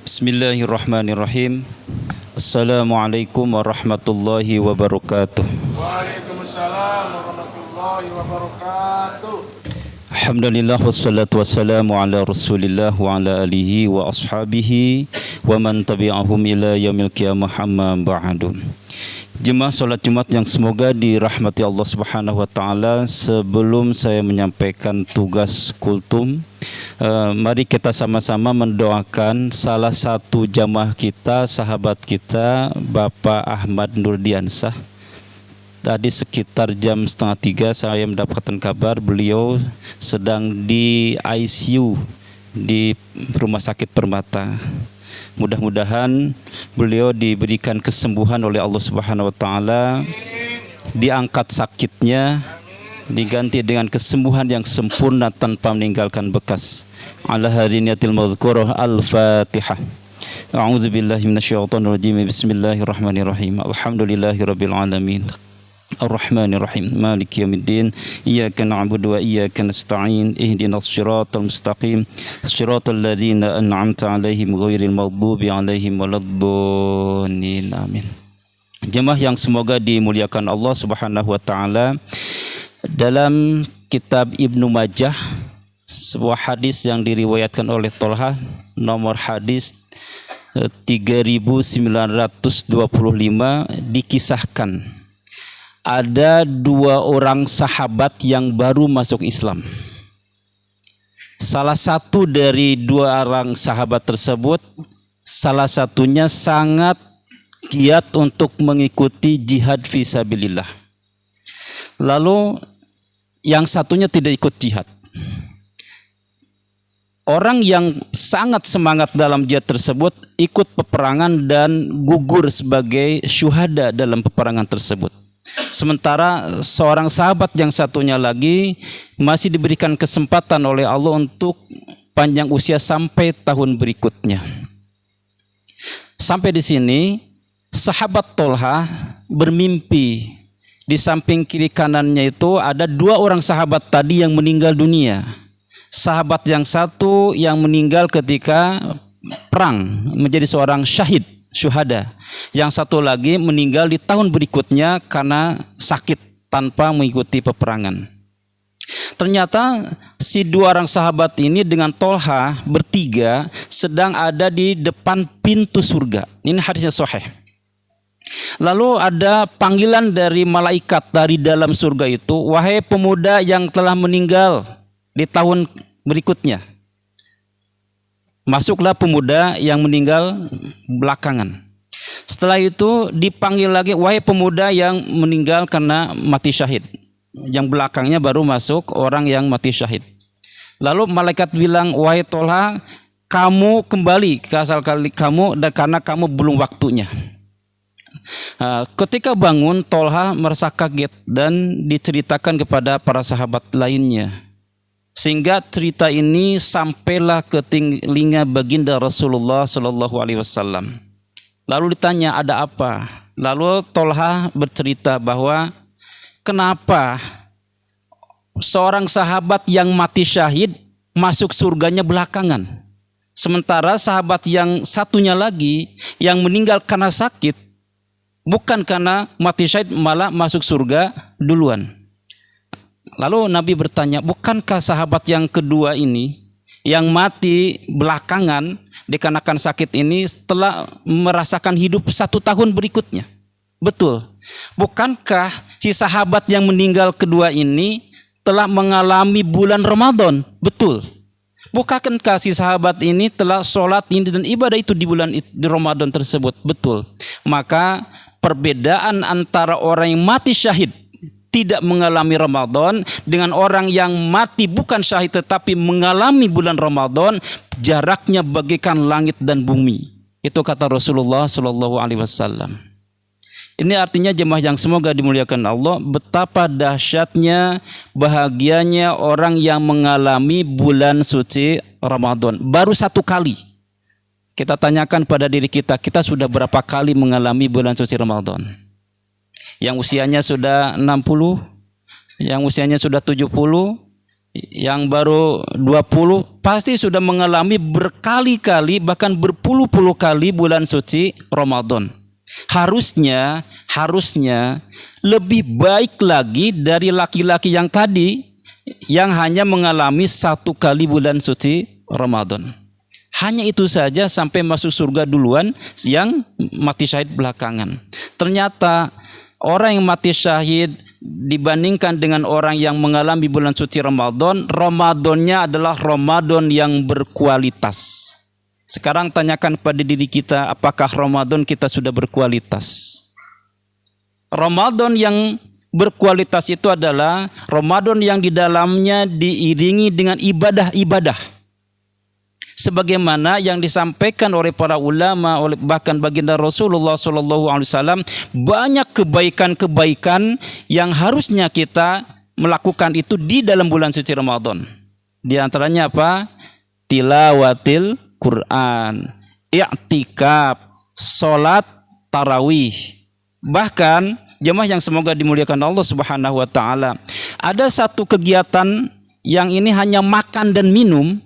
Bismillahirrahmanirrahim. Assalamualaikum warahmatullahi wabarakatuh. Waalaikumsalam warahmatullahi wabarakatuh. Alhamdulillah wassalatu wassalamu ala Rasulillah wa ala alihi wa ashabihi wa man tabi'ahum ila yaumil qiyamah amma ba'du. Jemaah salat Jumat yang semoga dirahmati Allah Subhanahu wa taala, sebelum saya menyampaikan tugas kultum, mari kita sama-sama mendoakan salah satu jamaah kita, sahabat kita, Bapak Ahmad Nurdiansah. Tadi sekitar jam 2:30 saya mendapatkan kabar beliau sedang di ICU di Rumah Sakit Permata. Mudah-mudahan beliau diberikan kesembuhan oleh Allah Subhanahu wa taala, diangkat sakitnya, diganti dengan kesembuhan yang sempurna tanpa meninggalkan bekas. Ala hariniyatil madhkurah. Al-Fatihah. A'udzubillahi minasyaitonir rajim. Bismillahirrahmanirrahim. Alhamdulillahirabbil alamin. Ar-Rahmanir-Rahim. Maliki yaumiddin. Iyyaka na'budu wa iyyaka nasta'in. Ihdinas siratal mustaqim. Siratal ladzina an'amta 'alaihim ghairil maghdubi 'alaihim waladdallin. Amin. Jemaah yang semoga dimuliakan Allah Subhanahu wa taala, dalam kitab Ibnu Majah, sebuah hadis yang diriwayatkan oleh Tolha, nomor hadis 3925, dikisahkan ada dua orang sahabat yang baru masuk Islam. Salah satu dari dua orang sahabat tersebut, salah satunya sangat giat untuk mengikuti jihad fisabilillah. Lalu yang satunya tidak ikut jihad. Orang yang sangat semangat dalam jihad tersebut ikut peperangan dan gugur sebagai syuhada dalam peperangan tersebut. Sementara seorang sahabat yang satunya lagi masih diberikan kesempatan oleh Allah untuk panjang usia sampai tahun berikutnya. Sampai di sini sahabat Tolha bermimpi, di samping kiri kanannya itu ada dua orang sahabat tadi yang meninggal dunia. Sahabat yang satu yang meninggal ketika perang menjadi seorang syahid, syuhada. Yang satu lagi meninggal di tahun berikutnya karena sakit tanpa mengikuti peperangan. Ternyata si dua orang sahabat ini dengan Tolha bertiga sedang ada di depan pintu surga. Ini hadisnya sahih. Lalu ada panggilan dari malaikat dari dalam surga itu, wahai pemuda yang telah meninggal di tahun berikutnya, masuklah pemuda yang meninggal belakangan. Setelah itu dipanggil lagi, wahai pemuda yang meninggal karena mati syahid. Yang belakangnya baru masuk orang yang mati syahid. Lalu malaikat bilang, wahai Tolha, kamu kembali ke asal kamu dan karena kamu belum waktunya. Ketika bangun, Tolha merasa kaget dan diceritakan kepada para sahabat lainnya. Sehingga cerita ini sampailah ke telinga baginda Rasulullah Sallallahu Alaihi Wasallam. Lalu ditanya, ada apa? Lalu Tolha bercerita bahwa kenapa seorang sahabat yang mati syahid masuk surganya belakangan, sementara sahabat yang satunya lagi yang meninggal karena sakit, bukan karena mati syahid, malah masuk surga duluan. Lalu Nabi bertanya, bukankah sahabat yang kedua ini yang mati belakangan dikarenakan sakit ini setelah merasakan hidup 1 tahun berikutnya? Betul. Bukankah si sahabat yang meninggal kedua ini telah mengalami bulan Ramadan? Betul. Bukankah si sahabat ini telah sholat ini dan ibadah itu di bulan di Ramadan tersebut? Betul. Maka perbedaan antara orang yang mati syahid tidak mengalami Ramadan dengan orang yang mati bukan syahid tetapi mengalami bulan Ramadan, jaraknya bagaikan langit dan bumi. Itu kata Rasulullah Sallallahu Alaihi Wasallam. Ini artinya jemaah yang semoga dimuliakan Allah, betapa dahsyatnya, bahagianya orang yang mengalami bulan suci Ramadan baru 1 kali. Kita tanyakan pada diri kita, kita sudah berapa kali mengalami bulan suci Ramadan? Yang usianya sudah 60, yang usianya sudah 70, yang baru 20 pasti sudah mengalami berkali-kali bahkan berpuluh-puluh kali bulan suci Ramadan. Harusnya lebih baik lagi dari laki-laki yang tadi yang hanya mengalami 1 kali bulan suci Ramadan. Hanya itu saja sampai masuk surga duluan, yang mati syahid belakangan. Ternyata orang yang mati syahid dibandingkan dengan orang yang mengalami bulan suci Ramadan, Ramadannya adalah Ramadan yang berkualitas. Sekarang tanyakan kepada diri kita, apakah Ramadan kita sudah berkualitas? Ramadan yang berkualitas itu adalah Ramadan yang di dalamnya diiringi dengan ibadah-ibadah. Sebagaimana yang disampaikan oleh para ulama, oleh bahkan baginda Rasulullah SAW, banyak kebaikan-kebaikan yang harusnya kita melakukan itu di dalam bulan suci Ramadan. Di antaranya apa? Tilawatil Quran, i'tikaf, salat tarawih. Bahkan jemaah yang semoga dimuliakan Allah Subhanahu wa taala, ada satu kegiatan yang ini hanya makan dan minum.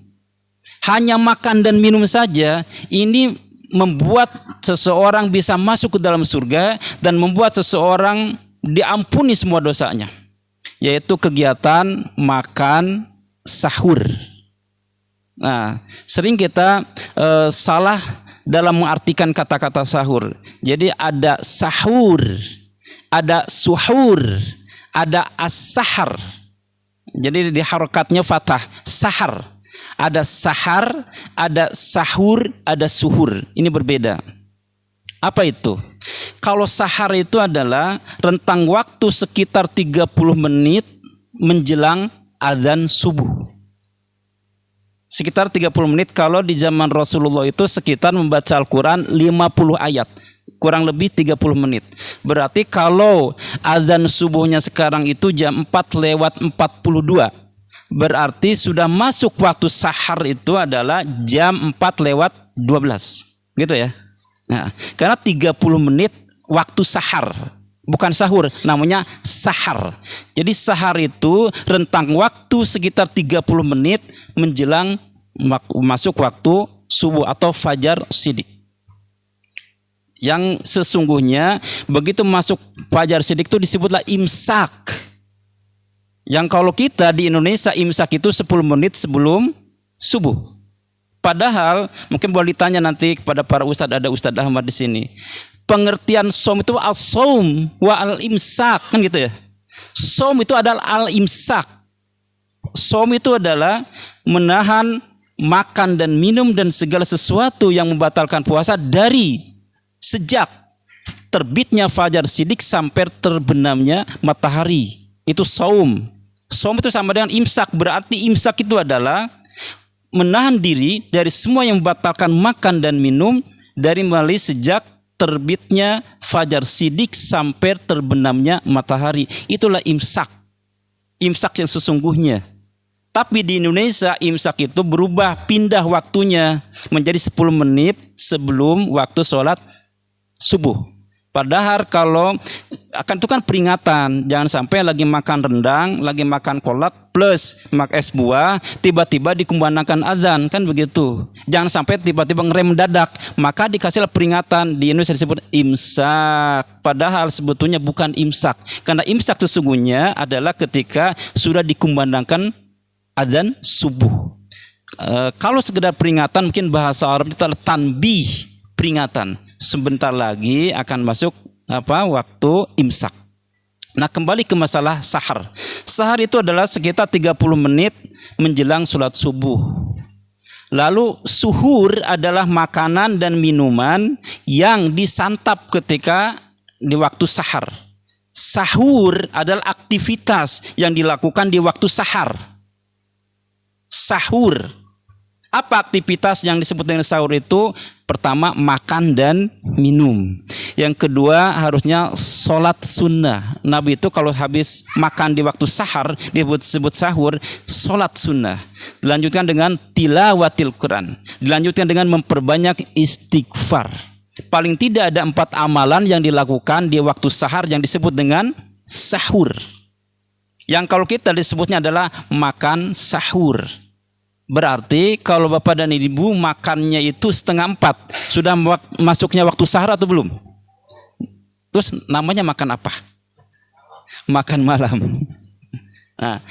Hanya makan dan minum saja, ini membuat seseorang bisa masuk ke dalam surga dan membuat seseorang diampuni semua dosanya, yaitu kegiatan makan sahur. Nah, sering kita salah dalam mengartikan kata-kata sahur. Jadi ada sahur, ada suhur, ada as-sahar. Jadi di harokatnya fathah, sahar. Ada sahar, ada sahur, ada suhur. Ini berbeda. Apa itu? Kalau sahar itu adalah rentang waktu sekitar 30 menit menjelang azan subuh. Sekitar 30 menit, kalau di zaman Rasulullah itu sekitar membaca Al-Quran 50 ayat. Kurang lebih 30 menit. Berarti kalau azan subuhnya sekarang itu jam 4:42. Berarti sudah masuk waktu sahar itu adalah jam 4:12. Gitu ya. Nah, karena 30 menit waktu sahar, bukan sahur, namanya sahar. Jadi sahar itu rentang waktu sekitar 30 menit menjelang masuk waktu subuh atau fajar shidik. Yang sesungguhnya begitu masuk fajar shidik itu disebutlah imsak. Yang kalau kita di Indonesia imsak itu 10 menit sebelum subuh. Padahal mungkin boleh ditanya nanti kepada para ustadz, ada Ustadz Ahmad di sini. Pengertian som itu as-saum wa al-imsak, kan gitu ya. Som itu adalah al-imsak. Som itu adalah menahan makan dan minum dan segala sesuatu yang membatalkan puasa dari sejak terbitnya fajar shidik sampai terbenamnya matahari. Itu saum. Saum itu sama dengan imsak. Berarti imsak itu adalah menahan diri dari semua yang membatalkan makan dan minum dari mulai sejak terbitnya fajar shidik sampai terbenamnya matahari. Itulah imsak. Imsak yang sesungguhnya. Tapi di Indonesia imsak itu berubah, pindah waktunya menjadi 10 menit sebelum waktu sholat subuh. Padahal kalau akan itu kan peringatan, jangan sampai lagi makan rendang, lagi makan kolak plus makan es buah, tiba-tiba dikumandangkan azan, kan begitu. Jangan sampai tiba-tiba ngerem mendadak, maka dikasihlah peringatan. Di Indonesia disebut imsak, padahal sebetulnya bukan imsak. Karena imsak sesungguhnya adalah ketika sudah dikumandangkan azan subuh. Kalau sekedar peringatan, mungkin bahasa Arab itu adalah tanbih, peringatan. Sebentar lagi akan masuk waktu imsak. Nah, kembali ke masalah sahar. Sahar itu adalah sekitar 30 menit menjelang sholat subuh. Lalu suhur adalah makanan dan minuman yang disantap ketika di waktu sahar. Sahur adalah aktivitas yang dilakukan di waktu sahar. Sahur. Apa aktivitas yang disebut dengan sahur itu? Pertama, makan dan minum. Yang kedua, harusnya sholat sunnah. Nabi itu kalau habis makan di waktu sahar, disebut sahur, sholat sunnah. Dilanjutkan dengan tilawatil Quran. Dilanjutkan dengan memperbanyak istighfar. Paling tidak ada 4 amalan yang dilakukan di waktu sahar yang disebut dengan sahur. Yang kalau kita disebutnya adalah makan sahur. Berarti kalau Bapak dan Ibu makannya itu 3:30, sudah masuknya waktu sahur atau belum? Terus namanya makan apa? Makan malam. Nah,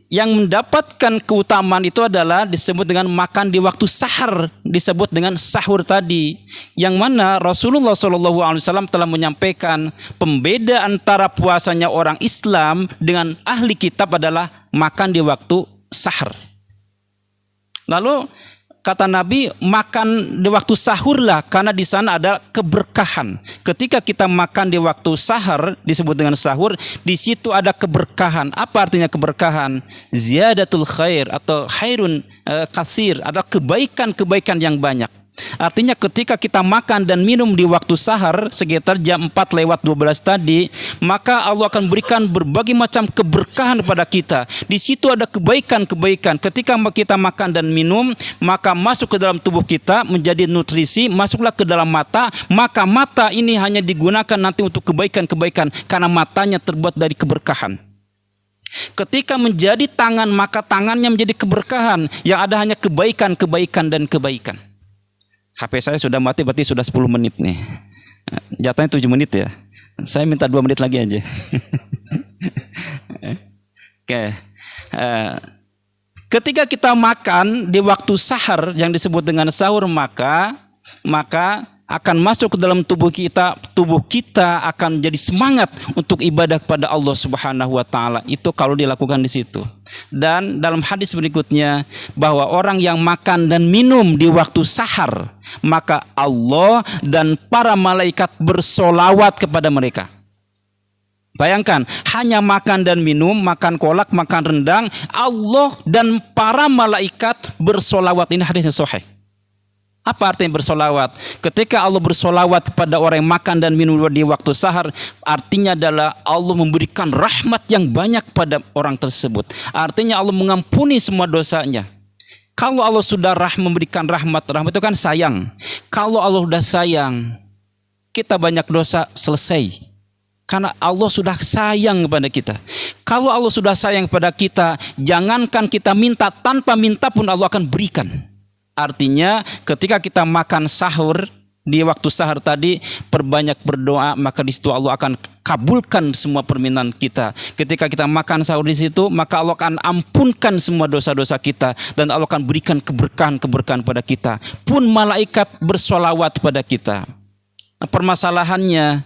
yang mendapatkan keutamaan itu adalah disebut dengan makan di waktu sahur, disebut dengan sahur tadi. Yang mana Rasulullah SAW telah menyampaikan pembeda antara puasanya orang Islam dengan ahli kitab adalah makan di waktu sahur. Lalu kata Nabi, makan di waktu sahurlah karena di sana ada keberkahan. Ketika kita makan di waktu sahur disebut dengan sahur, di situ ada keberkahan. Apa artinya keberkahan? Ziyadatul khair atau khairun katsir, ada kebaikan-kebaikan yang banyak. Artinya ketika kita makan dan minum di waktu sahur sekitar jam 4:12 tadi, maka Allah akan berikan berbagai macam keberkahan kepada kita. Di situ ada kebaikan-kebaikan. Ketika kita makan dan minum, maka masuk ke dalam tubuh kita menjadi nutrisi, masuklah ke dalam mata, maka mata ini hanya digunakan nanti untuk kebaikan-kebaikan karena matanya terbuat dari keberkahan. Ketika menjadi tangan, maka tangannya menjadi keberkahan, yang ada hanya kebaikan-kebaikan dan kebaikan. HP saya sudah mati, berarti sudah 10 menit nih. Jatahnya 7 menit ya. Saya minta 2 menit lagi aja. Oke. Ketika kita makan di waktu sahur yang disebut dengan sahur, maka akan masuk ke dalam tubuh kita akan menjadi semangat untuk ibadah kepada Allah Subhanahu wa taala. Itu kalau dilakukan di situ. Dan dalam hadis berikutnya bahwa orang yang makan dan minum di waktu sahur, maka Allah dan para malaikat bersolawat kepada mereka. Bayangkan, hanya makan dan minum, makan kolak, makan rendang, Allah dan para malaikat bersolawat. Ini hadisnya sahih. Apa artinya bersolawat? Ketika Allah bersolawat kepada orang yang makan dan minum di waktu sahur, artinya adalah Allah memberikan rahmat yang banyak pada orang tersebut. Artinya Allah mengampuni semua dosanya. Kalau Allah sudah memberikan rahmat itu kan sayang. Kalau Allah sudah sayang, kita banyak dosa selesai. Karena Allah sudah sayang kepada kita. Kalau Allah sudah sayang kepada kita, jangankan kita minta, tanpa minta pun Allah akan berikan. Artinya ketika kita makan sahur di waktu sahur tadi, perbanyak berdoa, maka di situ Allah akan kabulkan semua permintaan kita. Ketika kita makan sahur di situ, maka Allah akan ampunkan semua dosa-dosa kita dan Allah akan berikan keberkahan-keberkahan pada kita. Pun malaikat bersolawat pada kita. Nah, permasalahannya,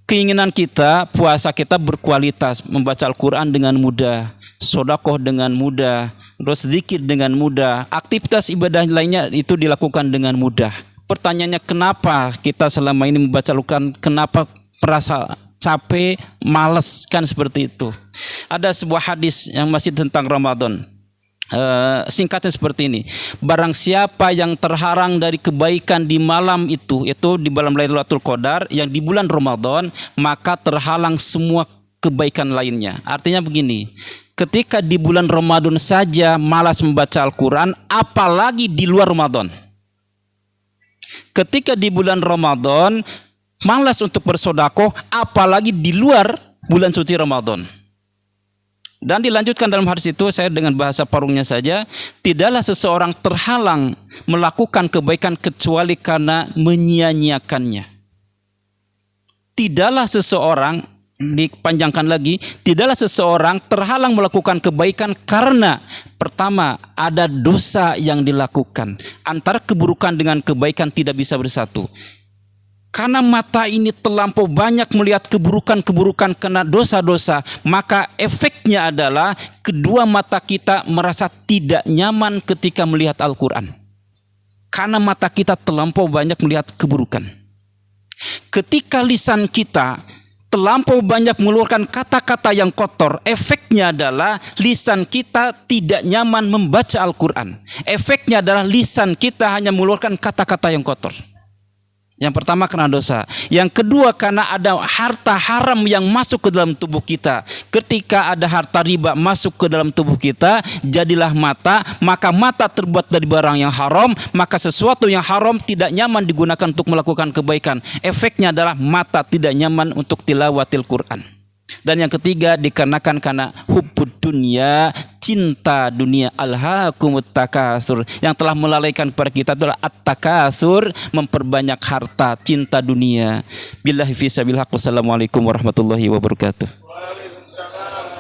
keinginan kita, puasa kita berkualitas, membaca Al-Quran dengan mudah, sedekah dengan mudah, terus zikir dengan mudah, aktivitas ibadah lainnya itu dilakukan dengan mudah. Pertanyaannya, kenapa kita selama ini membaca Al-Quran, kenapa merasa capek, malas kan seperti itu? Ada sebuah hadis yang masih tentang Ramadan. Singkatnya seperti ini: barang siapa yang terharang dari kebaikan di malam itu di malam Lailatul Qadar yang di bulan Ramadan, maka terhalang semua kebaikan lainnya. Artinya begini, ketika di bulan Ramadan saja malas membaca Al-Quran, apalagi di luar Ramadan. Ketika di bulan Ramadan malas untuk bersedekah, apalagi di luar bulan suci Ramadan. Dan dilanjutkan dalam hadis itu, saya dengan bahasa parungnya saja, tidaklah seseorang terhalang melakukan kebaikan kecuali karena menyia-nyiakannya. Tidaklah seseorang, dipanjangkan lagi, tidaklah seseorang terhalang melakukan kebaikan karena pertama ada dosa yang dilakukan. Antara keburukan dengan kebaikan tidak bisa bersatu. Karena mata ini terlampau banyak melihat keburukan-keburukan karena dosa-dosa, maka efeknya adalah kedua mata kita merasa tidak nyaman ketika melihat Al-Quran. Karena mata kita terlampau banyak melihat keburukan. Ketika lisan kita terlampau banyak mengeluarkan kata-kata yang kotor, efeknya adalah lisan kita tidak nyaman membaca Al-Quran. Efeknya adalah lisan kita hanya mengeluarkan kata-kata yang kotor. Yang pertama karena dosa. Yang kedua karena ada harta haram yang masuk ke dalam tubuh kita. Ketika ada harta riba masuk ke dalam tubuh kita, jadilah mata. Maka mata terbuat dari barang yang haram, maka sesuatu yang haram tidak nyaman digunakan untuk melakukan kebaikan. Efeknya adalah mata tidak nyaman untuk tilawatil Quran. Dan yang ketiga dikarenakan karena hubbud dunya, cinta dunia, alhaakumut takasur, yang telah melalaikan kepada kita adalah at-takasur, memperbanyak harta, cinta dunia. Billahi fi sabil haq. Wassalamualaikum warahmatullahi wabarakatuh.